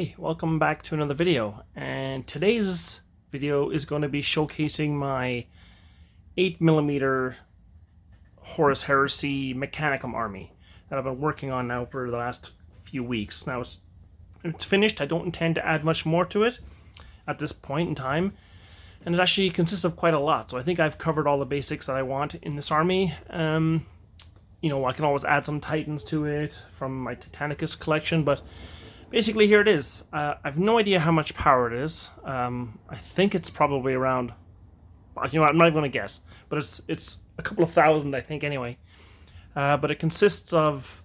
Hey, welcome back to another video, and today's video is going to be showcasing my 8mm Horus Heresy Mechanicum army that I've been working on now for the last few weeks. Now it's finished. I don't intend to add much more to it at this point in time, and it actually consists of quite a lot, so I think I've covered all the basics that I want in this army. I can always add some Titans to it from my Titanicus collection, but basically, here it is. I have no idea how much power it is. I think it's probably around, I'm not even going to guess, but it's a couple of thousand, I think, anyway. But it consists of,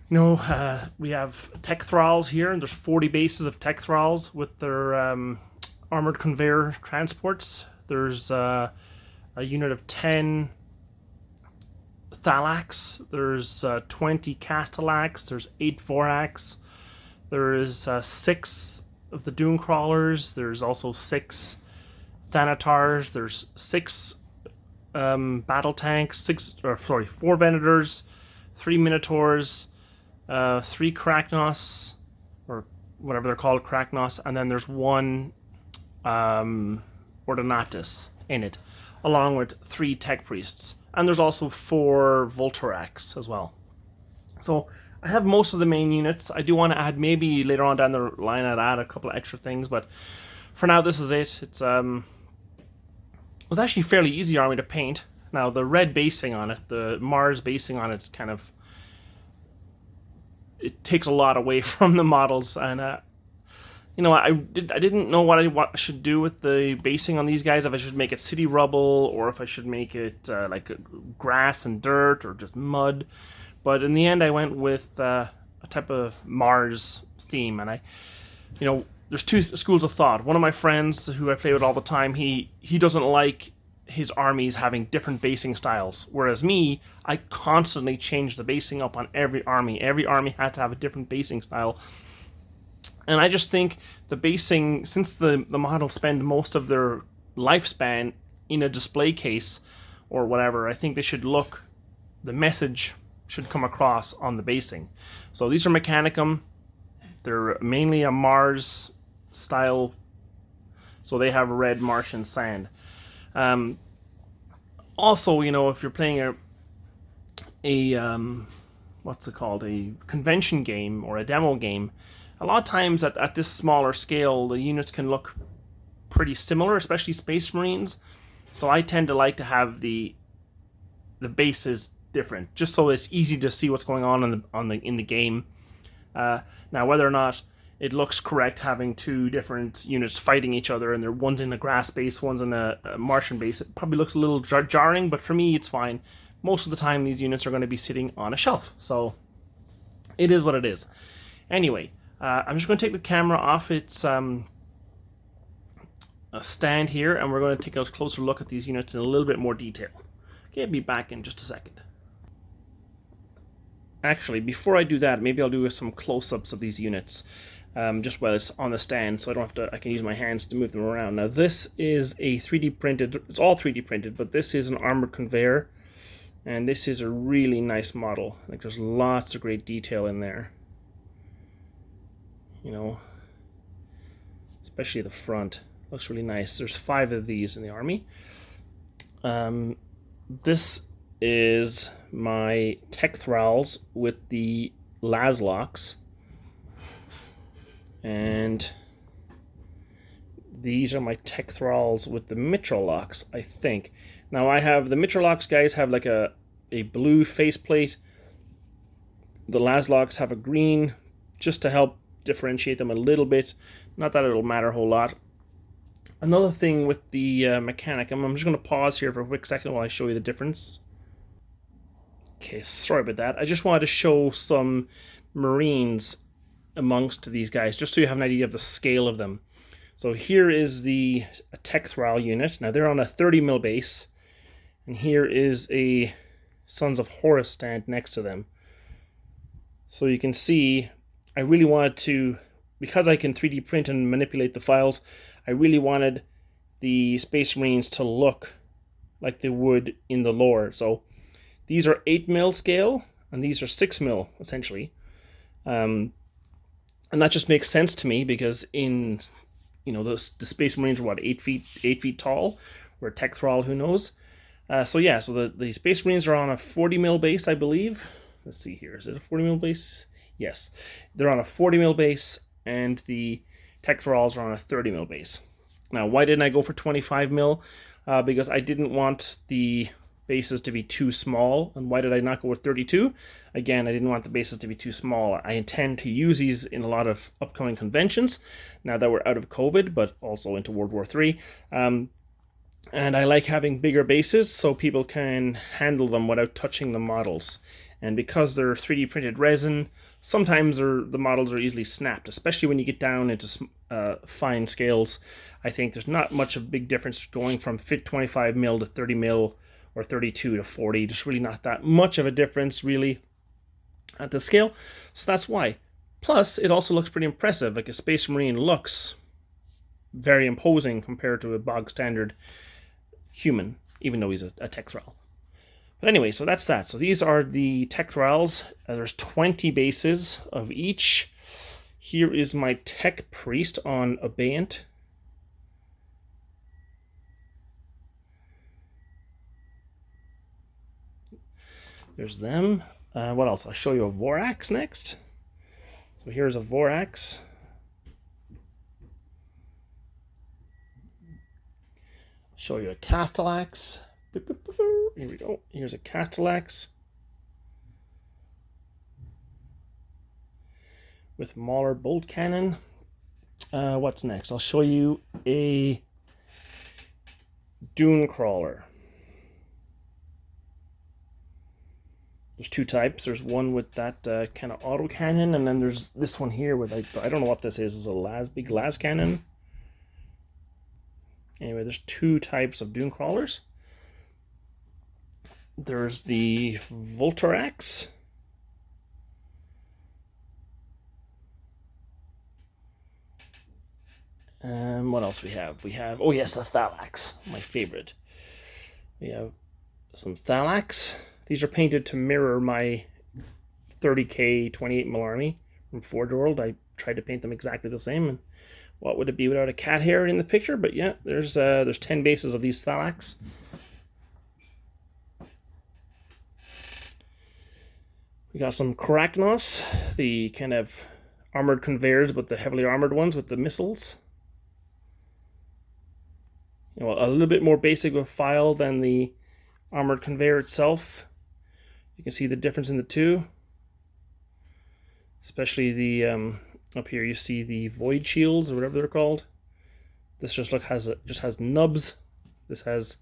we have tech thralls here, and there's 40 bases of tech thralls with their armored conveyor transports. There's a unit of 10 Thalax, there's 20 Castellax, there's 8 Vorax, there's 6 of the Doom Crawlers, there's also 6 Thanatars, there's 6 battle tanks, 4 Venators, 3 Minotaurs, 3 Kragnos, or whatever they're called, Kragnos, and then there's 1 Ordinatus in it, along with 3 Tech Priests. And there's also 4 Voltarax as well. So I have most of the main units. I do want to add, maybe later on down the line, I'd add a couple of extra things, but for now this is it. It was actually a fairly easy army to paint. Now the red basing on it, the Mars basing on it, it takes a lot away from the models, and I didn't know what I should do with the basing on these guys, if I should make it city rubble or if I should make it like grass and dirt or just mud. But in the end I went with a type of Mars theme, and there's 2 schools of thought. One of my friends who I play with all the time, he doesn't like his armies having different basing styles, whereas me, I constantly change the basing up on every army. Every army had to have a different basing style. And I just think the basing, since the models spend most of their lifespan in a display case or whatever, I think the message should come across on the basing. So these are Mechanicum. They're mainly a Mars style, so they have red Martian sand. Also, if you're playing what's it called, a convention game or a demo game, a lot of times at this smaller scale, the units can look pretty similar, especially Space Marines. So I tend to like to have the bases different, just so it's easy to see what's going on in the game. Now, whether or not it looks correct having 2 different units fighting each other, and one's in a grass base, one's in a Martian base, it probably looks a little jarring, but for me, it's fine. Most of the time, these units are going to be sitting on a shelf, so it is what it is. Anyway. I'm just going to take the camera off its a stand here, and we're going to take a closer look at these units in a little bit more detail. Okay, I'll be back in just a second. Actually, before I do that, maybe I'll do some close-ups of these units, just while it's on the stand, so I can use my hands to move them around. Now, this is a 3D printed, it's all 3D printed, but this is an armored conveyor, and this is a really nice model. Like, there's lots of great detail in there. Especially the front looks really nice. There's 5 of these in the army. This is my tech thralls with the Laszlocks, and these are my tech thralls with the Mitrolocks, I think. Now I have the Mitrolocks guys have like a blue faceplate. The Laszlocks have a green, just to help differentiate them a little bit. Not that it'll matter a whole lot. Another thing with the Mechanicum, I'm just going to pause here for a quick second while I show you the difference. Okay, sorry about that. I just wanted to show some Marines amongst these guys, just so you have an idea of the scale of them. So here is the Tech Thrall unit. Now they're on a 30mm base, and here is a Sons of Horus stand next to them. So you can see, I really wanted to, because I can 3D print and manipulate the files, I really wanted the Space Marines to look like they would in the lore. So these are 8mm scale, and these are 6mm, essentially. And that just makes sense to me because in, the Space Marines are what, 8 feet tall, or Tech Thrall, who knows? So yeah, so the Space Marines are on a 40 mil base, I believe. Let's see here, is it a 40 mil base? Yes, they're on a 40 mil base, and the Tech Thralls are on a 30 mil base. Now, why didn't I go for 25 mil? Because I didn't want the bases to be too small. And why did I not go with 32? Again, I didn't want the bases to be too small. I intend to use these in a lot of upcoming conventions, now that we're out of COVID, but also into World War III. And I like having bigger bases so people can handle them without touching the models. And because they're 3D printed resin, sometimes the models are easily snapped, especially when you get down into fine scales. I think there's not much of a big difference going from 25 mil to 30 mil or 32 to 40. There's really not that much of a difference, really, at the scale. So that's why. Plus, it also looks pretty impressive. Like, a Space Marine looks very imposing compared to a bog standard human, even though he's a Tech Thrall. But anyway, so that's that. So these are the Tech Thralls. There's 20 bases of each. Here is my Tech Priest on Abeyant. There's them. What else? I'll show you a Vorax next. So here's a Vorax. Show you a Castellax. Here we go. Here's a Castellax with Mauler bolt cannon. What's next? I'll show you a Dune Crawler. There's two types. There's one with that kind of auto cannon, and then there's this one here with, I don't know what this is. It's a big las cannon. Anyway, there's two types of Dune Crawlers. There's the Voltarax. What else we have? We have, oh yes, a Thalax, my favorite. We have some Thalax. These are painted to mirror my 30k 28 mil army from Forge World. I tried to paint them exactly the same, and what would it be without a cat hair in the picture? But yeah, there's 10 bases of these Thalax. We got some Karachnos, the kind of armored conveyors, but the heavily armored ones with the missiles. A little bit more basic of file than the armored conveyor itself. You can see the difference in the two. Especially the up here, you see the void shields or whatever they're called. This just has nubs. This has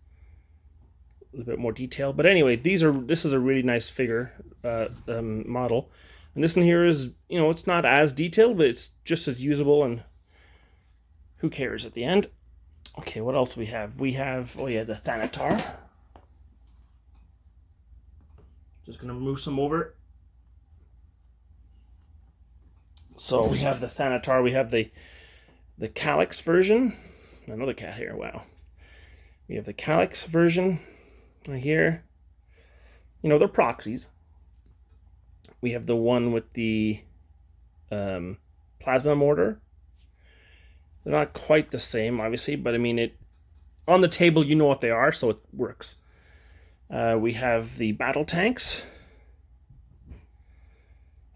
a little bit more detail. But anyway, this is a really nice figure model. And this one here is, it's not as detailed, but it's just as usable, and who cares at the end. Okay, what else do we have? We have, oh yeah, the Thanatar. Just gonna move some over. So we have the Thanatar, we have the Calyx version. Another cat here, wow. We have the Calyx version right here. They're proxies. We have the one with the plasma mortar. They're not quite the same, obviously, but I mean, on the table, you know what they are, so it works. We have the battle tanks.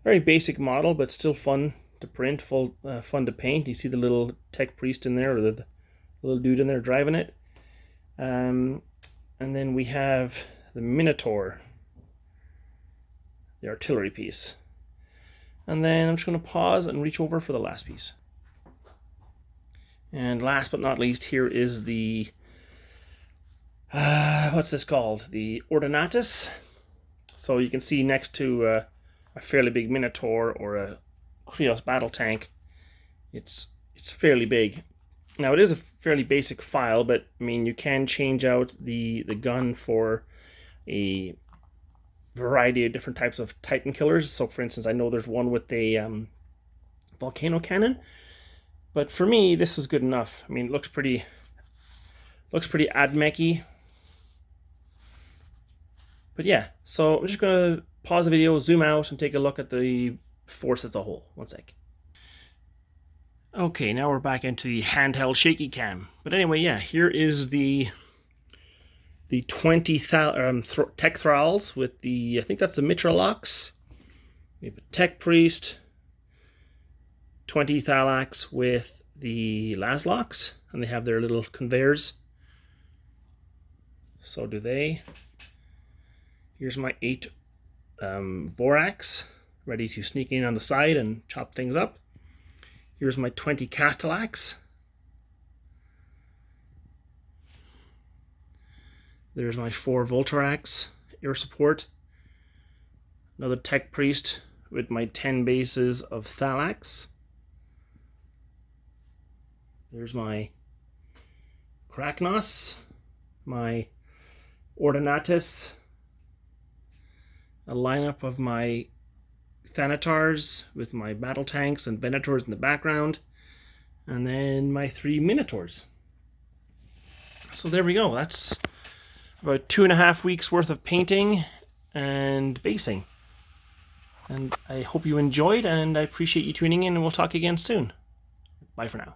Very basic model, but still fun to print, fun to paint. You see the little Tech Priest in there, or the little dude in there driving it. And then we have the Minotaur, the artillery piece. And then I'm just going to pause and reach over for the last piece. And last but not least, here is the, what's this called? The Ordinatus. So you can see next to a fairly big Minotaur or a Krios battle tank, it's fairly big. Now, it is a fairly basic file, but I mean, you can change out the gun for a variety of different types of Titan killers. So for instance, I know there's one with a volcano cannon, but for me, this is good enough. I mean, it looks pretty AdMech-y. But yeah, so I'm just gonna pause the video, zoom out, and take a look at the force as a whole. One sec. Okay, now we're back into the handheld shaky cam. But anyway, yeah, here is the 20 tech thralls with the, I think that's the Mitra locks. We have a tech priest, 20 Thalax with the Laslocks, and they have their little conveyors. So do they. Here's my 8 Vorax, ready to sneak in on the side and chop things up. Here's my 20 Castellax. There's my 4 Voltarax air support. Another tech priest with my 10 bases of Thalax. There's my Krachnos, my Ordinatus, a lineup of my Thanatars with my battle tanks and Venators in the background, and then my 3 Minotaurs. So there we go. That's about 2.5 weeks worth of painting and basing. And I hope you enjoyed, and I appreciate you tuning in, and we'll talk again soon. Bye for now.